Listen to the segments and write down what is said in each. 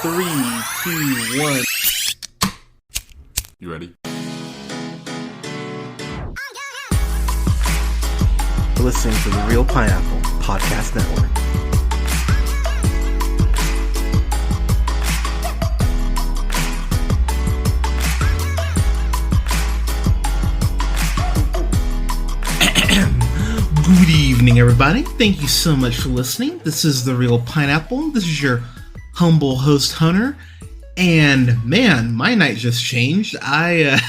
3, 2, 1. You ready? You're listening to the Real Pineapple Podcast Network. Good evening, everybody. Thank you so much for listening. This is the Real Pineapple. This is your humble host, Hunter. And man, my night just changed. I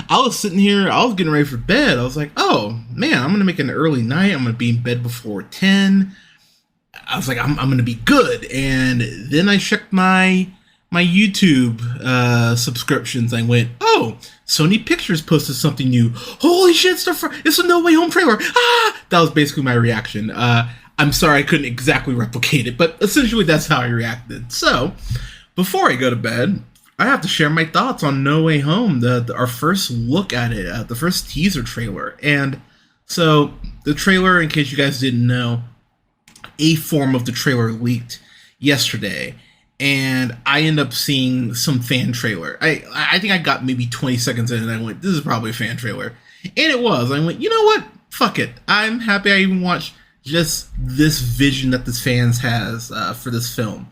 was sitting here, I was getting ready for bed. I was like, oh man, I'm gonna make an early night. I'm gonna be in bed before 10. I was like, I'm gonna be good. And then I checked my YouTube subscriptions. I went, oh, Sony Pictures posted something new. Holy shit, it's a No Way Home trailer. That was basically my reaction. I'm sorry I couldn't exactly replicate it, but essentially that's how I reacted. So, before I go to bed, I have to share my thoughts on No Way Home, our first look at it, the first teaser trailer. And so, the trailer, in case you guys didn't know, a form of the trailer leaked yesterday. And I end up seeing some fan trailer. I think I got maybe 20 seconds in and I went, this is probably a fan trailer. And it was. I went, you know what? Fuck it. I'm happy I even watched just this vision that this fans has for this film.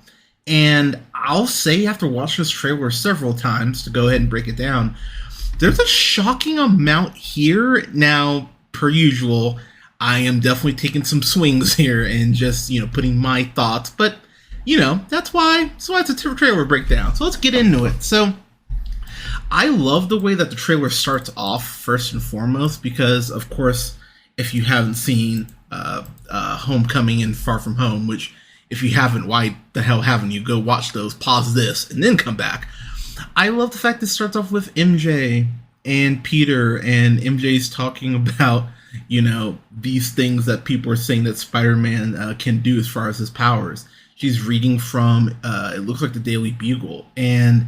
And I'll say, after watching this trailer several times, to go ahead and break it down, there's a shocking amount here. Now, per usual, I am definitely taking some swings here and just, putting my thoughts. But that's why it's a trailer breakdown. So let's get into it. So I love the way that the trailer starts off first and foremost, because of course, if you haven't seen Homecoming and Far From Home, which if you haven't, why the hell haven't you? Go watch those, pause this, and then come back. I love the fact that it starts off with MJ and Peter, and MJ's talking about, these things that people are saying that Spider-Man can do as far as his powers. She's reading from, it looks like the Daily Bugle. And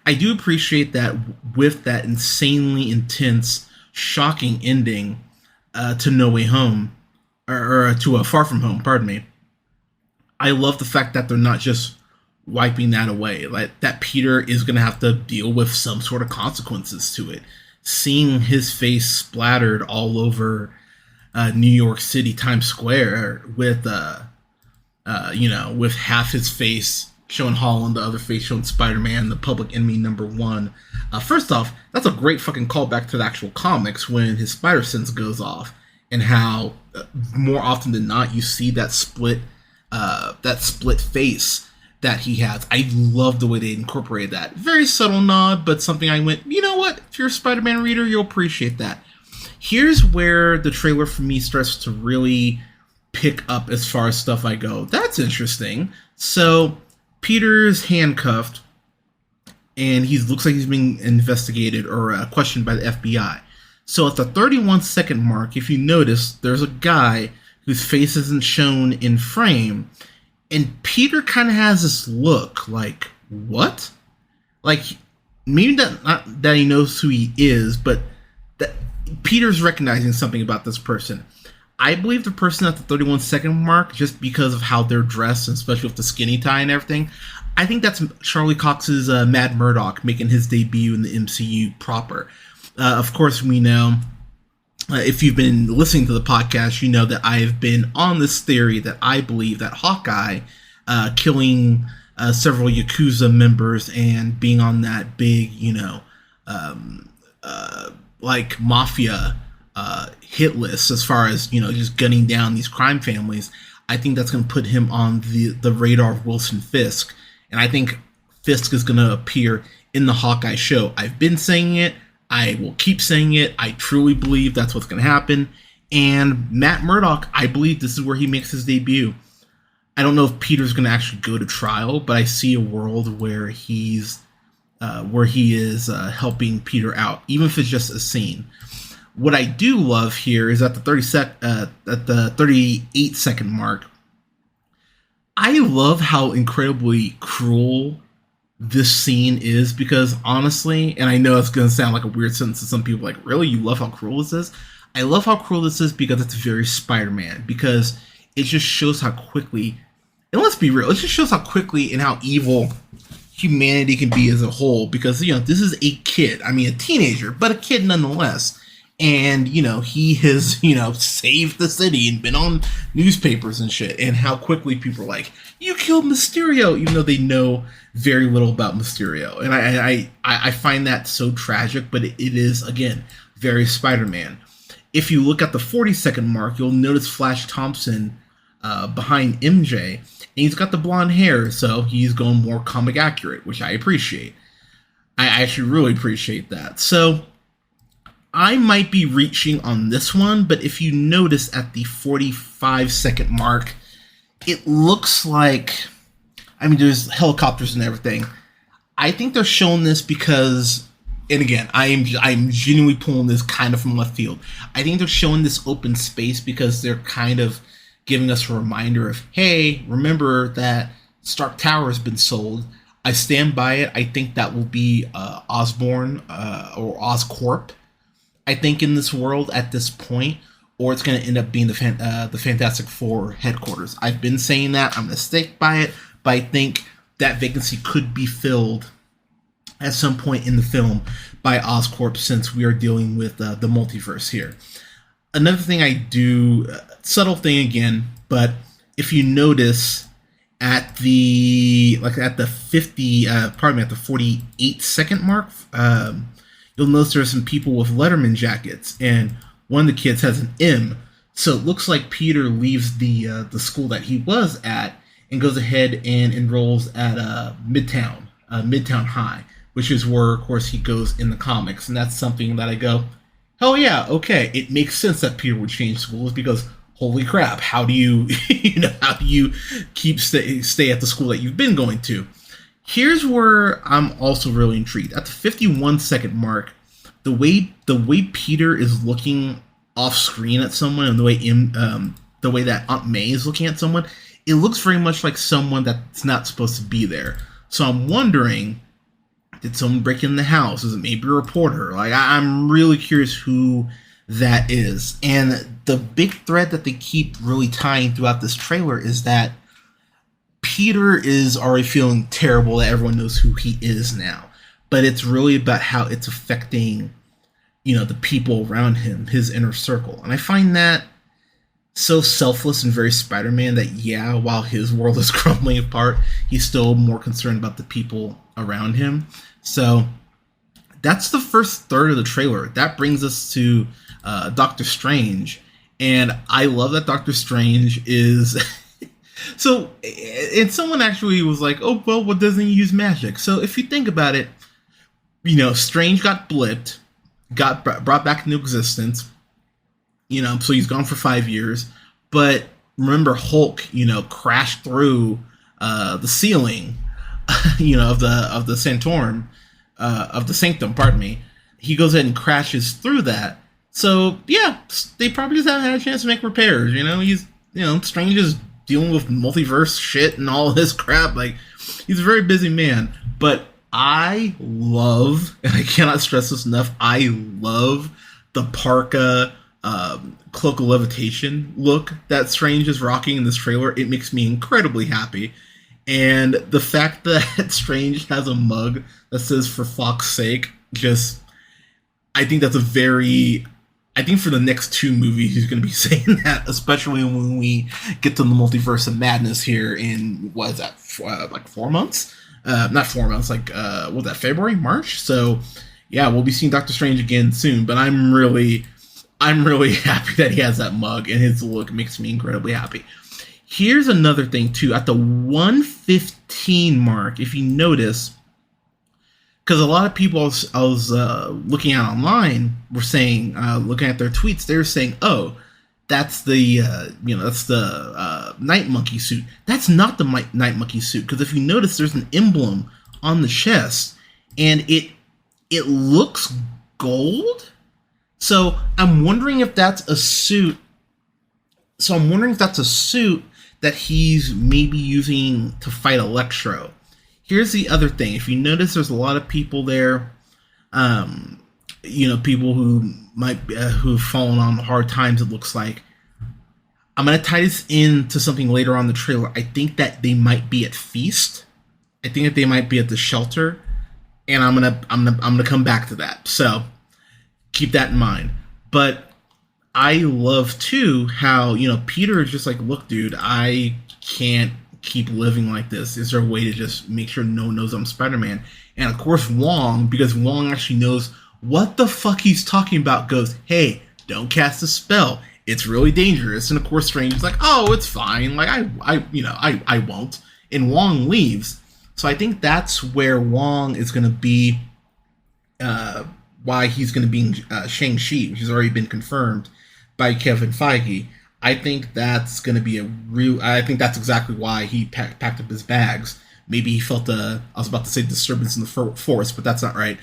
I do appreciate that with that insanely intense, shocking ending to No Way Home, or to a Far From Home, pardon me. I love the fact that they're not just wiping that away. Like, that Peter is going to have to deal with some sort of consequences to it. Seeing his face splattered all over New York City, Times Square, with with half his face showing Holland, the other face showing Spider-Man, the Public Enemy #1. First off, that's a great fucking callback to the actual comics when his spider sense goes off, and how more often than not you see that split face that he has. I love the way they incorporated that. Very subtle nod, but something I went, you know what? If you're a Spider-Man reader, you'll appreciate that. Here's where the trailer for me starts to really pick up as far as stuff I go, that's interesting. So Peter's handcuffed, and he looks like he's being investigated or questioned by the FBI. So at the 31-second mark, if you notice, there's a guy whose face isn't shown in frame, and Peter kind of has this look like, what? Like, maybe not that he knows who he is, but that Peter's recognizing something about this person. I believe the person at the 31-second mark, just because of how they're dressed, and especially with the skinny tie and everything, I think that's Charlie Cox's Matt Murdock making his debut in the MCU proper. Of course, we know, if you've been listening to the podcast, you know that I've been on this theory that I believe that Hawkeye killing several Yakuza members and being on that big, like mafia hit list as far as, just gunning down these crime families, I think that's going to put him on the radar of Wilson Fisk. And I think Fisk is going to appear in the Hawkeye show. I've been saying it. I will keep saying it. I truly believe that's what's going to happen. And Matt Murdock, I believe this is where he makes his debut. I don't know if Peter's going to actually go to trial, but I see a world where he is helping Peter out, even if it's just a scene. What I do love here is at the 38-second mark, I love how incredibly cruel this scene is, because honestly, and I know it's going to sound like a weird sentence to some people, like, really, you love how cruel this is? I love how cruel this is because it's very Spider-Man, because it just shows how quickly, and let's be real, it just shows how quickly and how evil humanity can be as a whole, because this is a kid. I mean, a teenager, but a kid nonetheless. And he has saved the city and been on newspapers and shit. And how quickly people are like, "You killed Mysterio," even though they know very little about Mysterio. And I find that so tragic, but it is, again, very Spider-Man. If you look at the 40-second mark, you'll notice Flash Thompson behind MJ, and he's got the blonde hair, so he's going more comic accurate, which I appreciate. I actually really appreciate that. So I might be reaching on this one, but if you notice at the 45-second mark, it looks like, I mean, there's helicopters and everything. I think they're showing this because, and again, I'm genuinely pulling this kind of from left field. I think they're showing this open space because they're kind of giving us a reminder of, hey, remember that Stark Tower has been sold. I stand by it. I think that will be Osborn or Oscorp, I think, in this world at this point, or it's going to end up being the Fantastic Four headquarters. I've been saying that. I'm going to stick by it, but I think that vacancy could be filled at some point in the film by Oscorp, since we are dealing with the multiverse here. Another thing I do, subtle thing again, but if you notice at the 48-second mark, you'll notice there's some people with Letterman jackets, and one of the kids has an M. So it looks like Peter leaves the school that he was at and goes ahead and enrolls at Midtown High, which is where, of course, he goes in the comics. And that's something that I go, oh yeah, okay, it makes sense that Peter would change schools, because holy crap, how do you stay at the school that you've been going to? Here's where I'm also really intrigued. At the 51-second mark, the way Peter is looking off screen at someone, and the way that Aunt May is looking at someone, it looks very much like someone that's not supposed to be there. So I'm wondering, did someone break in the house? Is it maybe a reporter? Like, I'm really curious who that is. And the big thread that they keep really tying throughout this trailer is that Peter is already feeling terrible that everyone knows who he is now. But it's really about how it's affecting, the people around him, his inner circle. And I find that so selfless and very Spider-Man that, yeah, while his world is crumbling apart, he's still more concerned about the people around him. So that's the first third of the trailer. That brings us to Doctor Strange. And I love that Doctor Strange is... So, and someone actually was like, oh, well, what doesn't he use magic? So if you think about it, Strange got blipped, got brought back into existence, so he's gone for 5 years. But remember, Hulk, crashed through the ceiling, of the Santorum, of the Sanctum, pardon me. He goes ahead and crashes through that. So, yeah, they probably just haven't had a chance to make repairs. Strange is dealing with multiverse shit and all this crap. Like, he's a very busy man. But I love, and I cannot stress this enough, I love the parka cloak of levitation look that Strange is rocking in this trailer. It makes me incredibly happy. And the fact that Strange has a mug that says "for fuck's sake," I think that's I think for the next 2 movies, he's going to be saying that, especially when we get to the Multiverse of Madness here in, what is that, like 4 months? Not 4 months, what was that, February, March? So, yeah, we'll be seeing Doctor Strange again soon, but I'm really happy that he has that mug, and his look makes me incredibly happy. Here's another thing, too. At the 1:15 mark, if you notice, because a lot of people I was looking at online were saying, looking at their tweets, they were saying, "Oh, that's the Night Monkey suit." That's not the Night Monkey suit, because if you notice, there's an emblem on the chest, and it looks gold. So I'm wondering if that's a suit. That he's maybe using to fight Electro. Here's the other thing. If you notice, there's a lot of people there, people who who've fallen on hard times, it looks like. I'm going to tie this into something later on in the trailer. I think that they might be at Feast. I think that they might be at the shelter, and I'm gonna come back to that. So keep that in mind. But I love too how, you know, Peter is just like, look, dude, I can't keep living like this. Is there a way to just make sure no one knows I'm Spider-Man? And of course Wong, because Wong actually knows what the fuck he's talking about, goes, hey, don't cast a spell. It's really dangerous. And of course Strange is like, oh, it's fine. Like I won't. And Wong leaves. So I think that's where Wong is going to be, why he's going to be in Shang-Chi, which has already been confirmed by Kevin Feige. I think that's going to be I think that's exactly why he packed up his bags. Maybe he felt I was about to say disturbance in the force, but that's not right.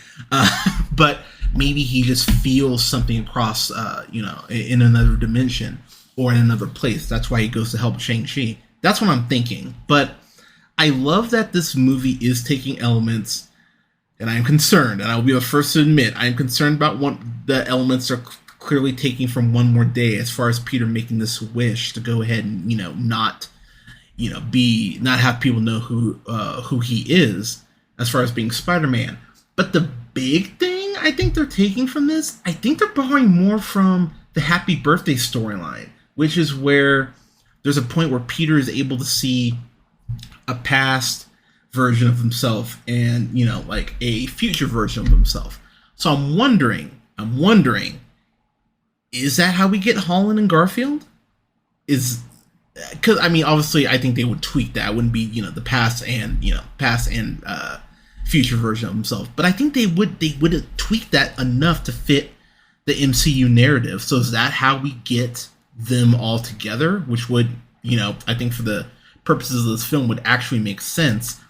But maybe he just feels something across, in another dimension or in another place. That's why he goes to help Shang-Chi. That's what I'm thinking. But I love that this movie is taking elements, and I'm concerned, and I'll be the first to admit, I'm concerned about what the elements are clearly taking from One More Day, as far as Peter making this wish to go ahead and, not have people know who he is, as far as being Spider-Man. But the big thing I think they're taking from this, I think they're borrowing more from the Happy Birthday storyline, which is where there's a point where Peter is able to see a past version of himself and, like a future version of himself. So I'm wondering, is that how we get Holland and Garfield? Because obviously, I think they would tweak that. It wouldn't be, the past and future version of himself. But I think they would tweak that enough to fit the MCU narrative. So is that how we get them all together? Which would, I think for the purposes of this film would actually make sense.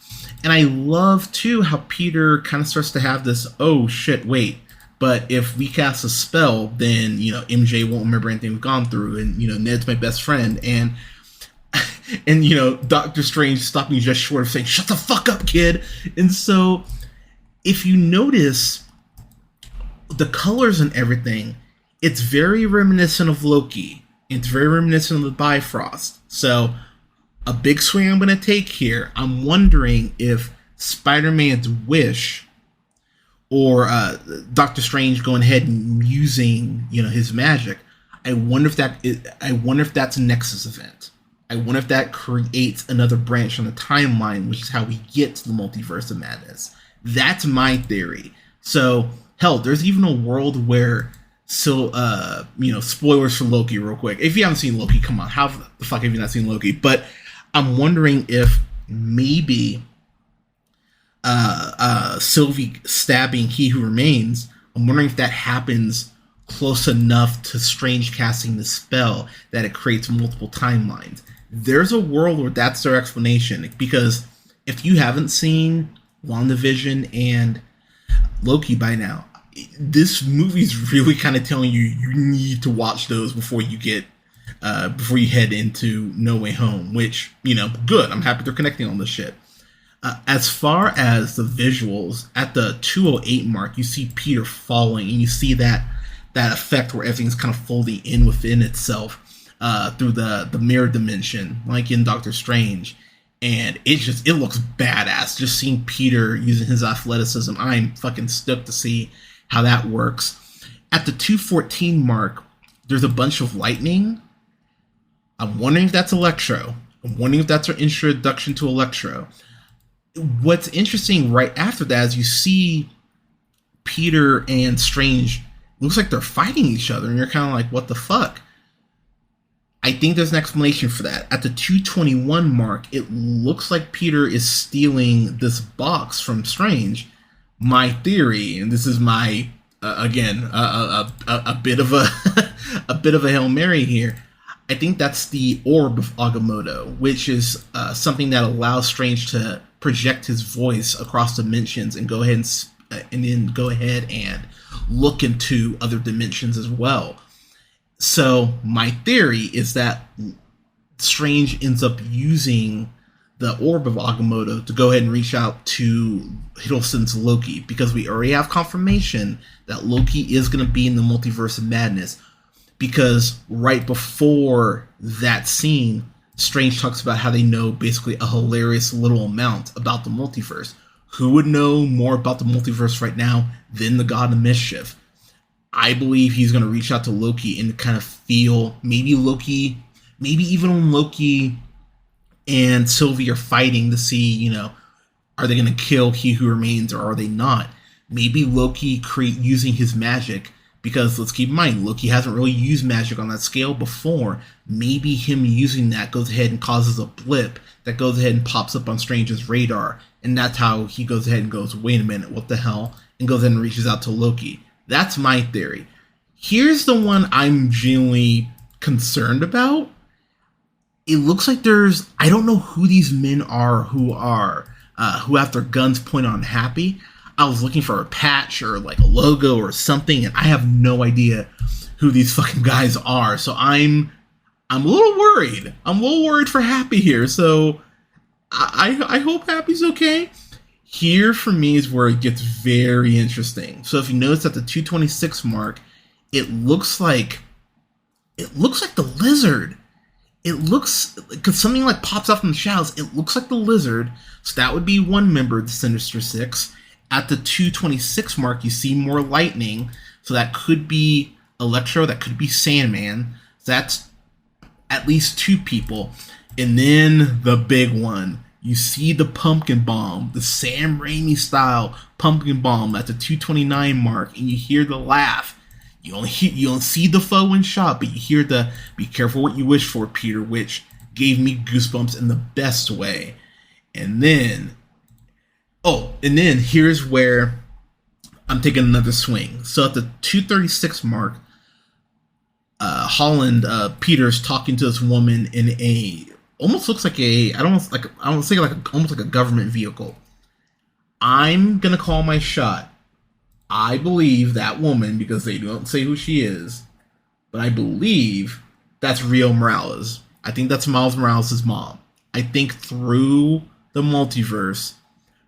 And I love too how Peter kind of starts to have this, oh shit, wait. But if we cast a spell, then, MJ won't remember anything we've gone through. And, Ned's my best friend. And Doctor Strange stopped me just short of saying, shut the fuck up, kid. And so if you notice the colors and everything, it's very reminiscent of Loki. It's very reminiscent of the Bifrost. So a big swing I'm going to take here, I'm wondering if Spider-Man's wish or Doctor Strange going ahead and using, his magic, I wonder if that's a Nexus event. I wonder if that creates another branch on the timeline, which is how we get to the Multiverse of Madness. That's my theory. So, hell, there's even a world where, spoilers for Loki real quick. If you haven't seen Loki, come on, how the fuck have you not seen Loki? But I'm wondering if maybe Sylvie stabbing He Who Remains, I'm wondering if that happens close enough to Strange casting the spell that it creates multiple timelines. There's a world where that's their explanation, because if you haven't seen WandaVision and Loki by now, this movie's really kind of telling you need to watch those before you head into No Way Home, which, good. I'm happy they're connecting on this shit. As far as the visuals, at the 208 mark, you see Peter falling, and you see that effect where everything's kind of folding in within itself through the mirror dimension, like in Doctor Strange. And it looks badass. Just seeing Peter using his athleticism, I'm fucking stoked to see how that works. At the 214 mark, there's a bunch of lightning. I'm wondering if that's Electro. I'm wondering if that's our introduction to Electro. What's interesting right after that is you see Peter and Strange, looks like they're fighting each other, and you're kind of like, what the fuck? I think there's an explanation for that. At the 221 mark, it looks like Peter is stealing this box from Strange. My theory, and this is my a bit of a Hail Mary here, I think that's the Orb of Agamotto, which is something that allows Strange to project his voice across dimensions and go ahead and look into other dimensions as well. So my theory is that Strange ends up using the Orb of Agamotto to go ahead and reach out to Hiddleston's Loki, because we already have confirmation that Loki is going to be in the Multiverse of Madness, because right before that scene, Strange talks about how they know basically a hilarious little amount about the multiverse. Who would know more about the multiverse right now than the God of Mischief? I believe he's going to reach out to Loki and kind of feel maybe even when Loki and Sylvie are fighting to see, are they going to kill He Who Remains or are they not? Maybe Loki using his magic, because let's keep in mind, Loki hasn't really used magic on that scale before. Maybe him using that goes ahead and causes a blip that goes ahead and pops up on Strange's radar. And that's how he goes ahead and goes, wait a minute, what the hell? And goes ahead and reaches out to Loki. That's my theory. Here's the one I'm genuinely concerned about. It looks like I don't know who these men are who have their guns pointed on Happy. I was looking for a patch or like a logo or something, and I have no idea who these fucking guys are. So I'm a little worried. I'm a little worried for Happy here. So I hope Happy's okay. Here for me is where it gets very interesting. So if you notice at the 226 mark, it looks like the Lizard. It looks, because something like pops up from the shadows. It looks like the Lizard. So that would be one member of the Sinister Six. At the 226 mark, you see more lightning. So that could be Electro. That could be Sandman. So that's at least two people. And then the big one. You see the pumpkin bomb, the Sam Raimi style pumpkin bomb at the 229 mark, and you hear the laugh. You don't see the foe in shot, but you hear the "Be careful what you wish for, Peter," which gave me goosebumps in the best way. And then here's where I'm taking another swing. So at the 236 mark, Holland, Peter's talking to this woman in almost looks like almost like a government vehicle. I'm gonna call my shot. I believe that woman, because they don't say who she is, but I believe that's Rio Morales. I think that's Miles Morales' mom. I think through the multiverse,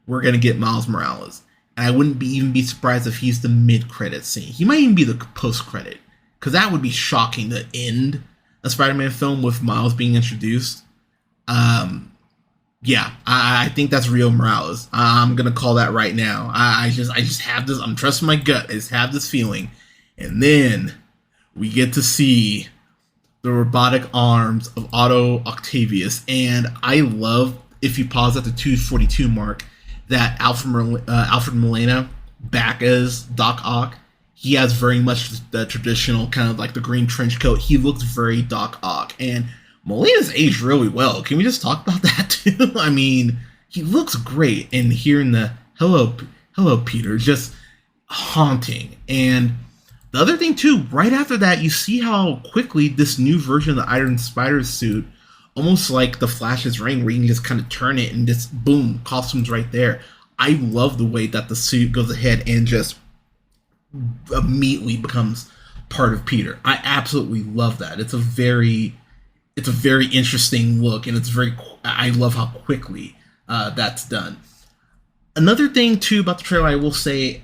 we're gonna get Miles Morales, and I wouldn't even be surprised if he's the mid-credit scene. He might even be the post-credit, because that would be shocking to end a Spider-Man film with Miles being introduced. I think that's Rio Morales. I'm gonna call that right now. I just have this. I'm trusting my gut. I just have this feeling, and then we get to see the robotic arms of Otto Octavius. And I love, if you pause at the 242 mark, that Alfred Molina back as Doc Ock. He has very much the traditional kind of like the green trench coat. He looks very Doc Ock, and Molina's aged really well. Can we just talk about that too? I mean, he looks great, and hearing the hello Peter, just haunting. And the other thing too, right after that, you see how quickly this new version of the Iron Spider suit, almost like the Flash's ring, where you can just kind of turn it and just boom, costume's right there. I love the way that the suit goes ahead and just immediately becomes part of Peter. I absolutely love that. It's a very interesting look, and I love how quickly that's done. Another thing too about the trailer, I will say,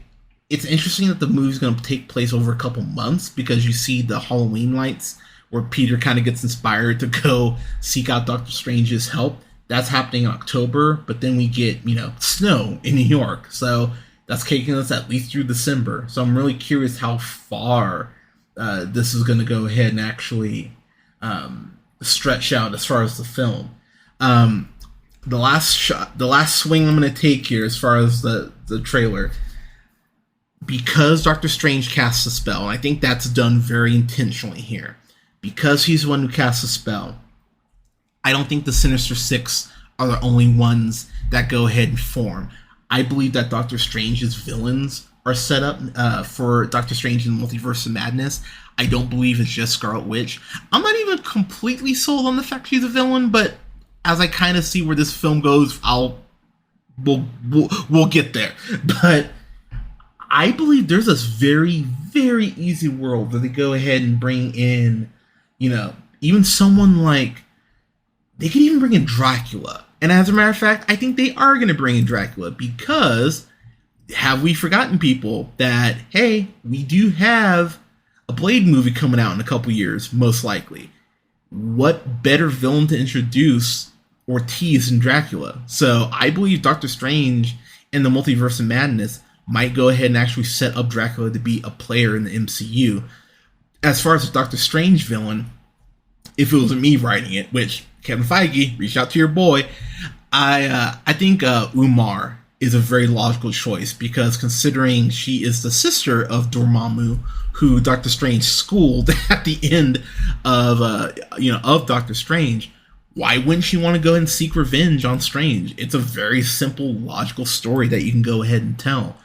it's interesting that the movie's going to take place over a couple months, because you see the Halloween lights where Peter kind of gets inspired to go seek out Doctor Strange's help. That's happening in October, but then we get, snow in New York. So that's taking us at least through December. So I'm really curious how far this is going to go ahead and actually stretch out as far as the film. The last swing I'm going to take here as far as the trailer, because Doctor Strange casts a spell, and I think that's done very intentionally here, because he's the one who casts a spell. I don't think the Sinister Six are the only ones that go ahead and form. I believe that Doctor Strange's villains are set up for Doctor Strange in the Multiverse of Madness. I don't believe it's just Scarlet Witch. I'm not even completely sold on the fact she's a villain, but as I kind of see where this film goes, we'll get there. But I believe there's this very, very easy world that they go ahead and bring in, even someone like, they could even bring in Dracula. And as a matter of fact, I think they are going to bring in Dracula, because have we forgotten, people, that, hey, we do have a Blade movie coming out in a couple years, most likely. what better villain to introduce or tease than Dracula? So I believe Doctor Strange in the Multiverse of Madness might go ahead and actually set up Dracula to be a player in the MCU. As far as the Doctor Strange villain, if it wasn't me writing it, which Kevin Feige, reach out to your boy, I think Umar is a very logical choice, because considering she is the sister of Dormammu, who Doctor Strange schooled at the end of of Doctor Strange, why wouldn't she want to go and seek revenge on Strange? It's a very simple, logical story that you can go ahead and tell.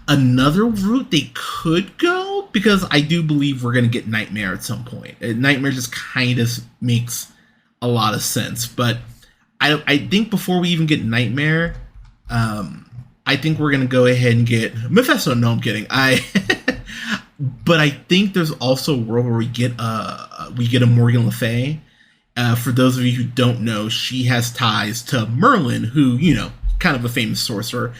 Another route they could go, because I do believe we're going to get Nightmare at some point. Nightmare just kind of makes a lot of sense, but I think before we even get Nightmare, I think we're going to go ahead and get Mephisto. No, I'm kidding. But I think there's also a world where we get a Morgan Le Fay. For those of you who don't know, she has ties to Merlin, who, kind of a famous sorcerer.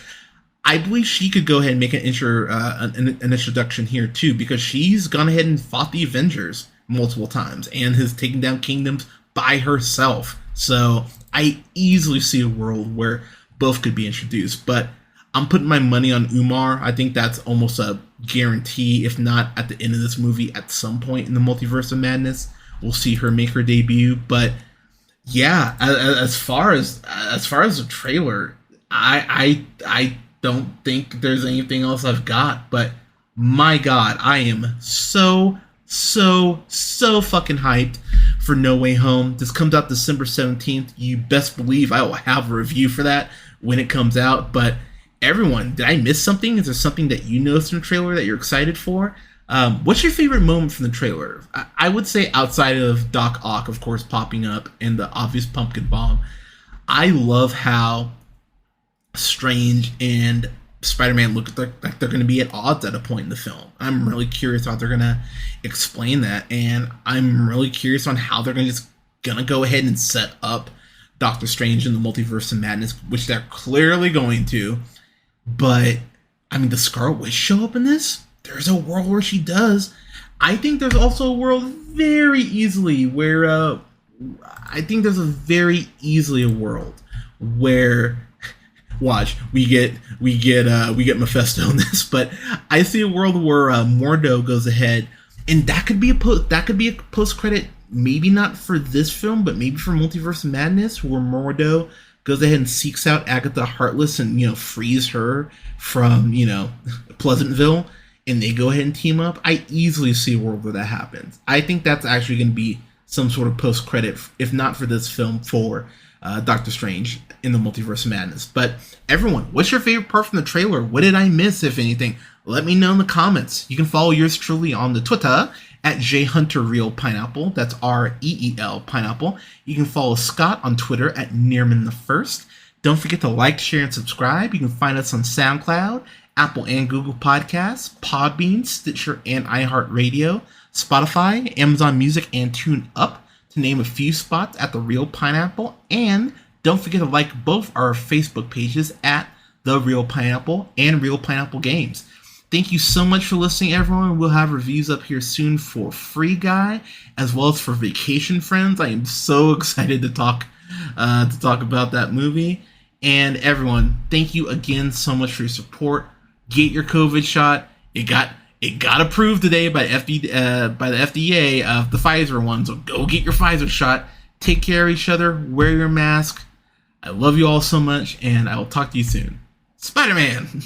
I believe she could go ahead and make an introduction here too, because she's gone ahead and fought the Avengers multiple times and has taken down kingdoms by herself. So I easily see a world where both could be introduced, but I'm putting my money on Umar. I think that's almost a guarantee, if not at the end of this movie, at some point in the Multiverse of Madness, we'll see her make her debut. But yeah, as far as the trailer, I don't think there's anything else I've got. But my God, I am so fucking hyped for No Way Home. This comes out December 17th. You best believe I will have a review for that when it comes out. But everyone, did I miss something? Is there something that you noticed in the trailer that you're excited for? What's your favorite moment from the trailer? I would say, outside of Doc Ock, of course, popping up and the obvious pumpkin bomb, I love how Strange and Spider-Man look like they're going to be at odds at a point in the film. I'm really curious how they're going to explain that, and I'm really curious on how they're going to go ahead and set up Doctor Strange in the Multiverse of Madness, which they're clearly going to. But I mean, does Scarlet Witch show up in this? There's a world where she does. I think there's also a world very easily where watch, we get Mephisto in this, but I see a world where Mordo goes ahead, and that could be a post credit, maybe not for this film, but maybe for Multiverse of Madness, where Mordo goes ahead and seeks out Agatha Heartless and frees her from Pleasantville, and they go ahead and team up. I easily see a world where that happens. I think that's actually going to be some sort of post credit, if not for this film, for Doctor Strange in the Multiverse of Madness. But everyone, what's your favorite part from the trailer? What did I miss, if anything? Let me know in the comments. You can follow yours truly on the Twitter at JHunterRealPineapple. That's REEL Pineapple. You can follow Scott on Twitter at Nearman1st. Don't forget to like, share, and subscribe. You can find us on SoundCloud, Apple and Google Podcasts, Podbean, Stitcher, and iHeartRadio, Spotify, Amazon Music, and TuneUp, to name a few spots at The Real Pineapple. And don't forget to like both our Facebook pages at The Real Pineapple and Real Pineapple Games. Thank you so much for listening, everyone. We'll have reviews up here soon for Free Guy, as well as for Vacation Friends. I am so excited to talk about that movie. And everyone, thank you again so much for your support. Get your COVID shot. It got approved today by the FDA of the Pfizer one. So go get your Pfizer shot. Take care of each other. Wear your mask. I love you all so much, and I will talk to you soon. Spider-Man!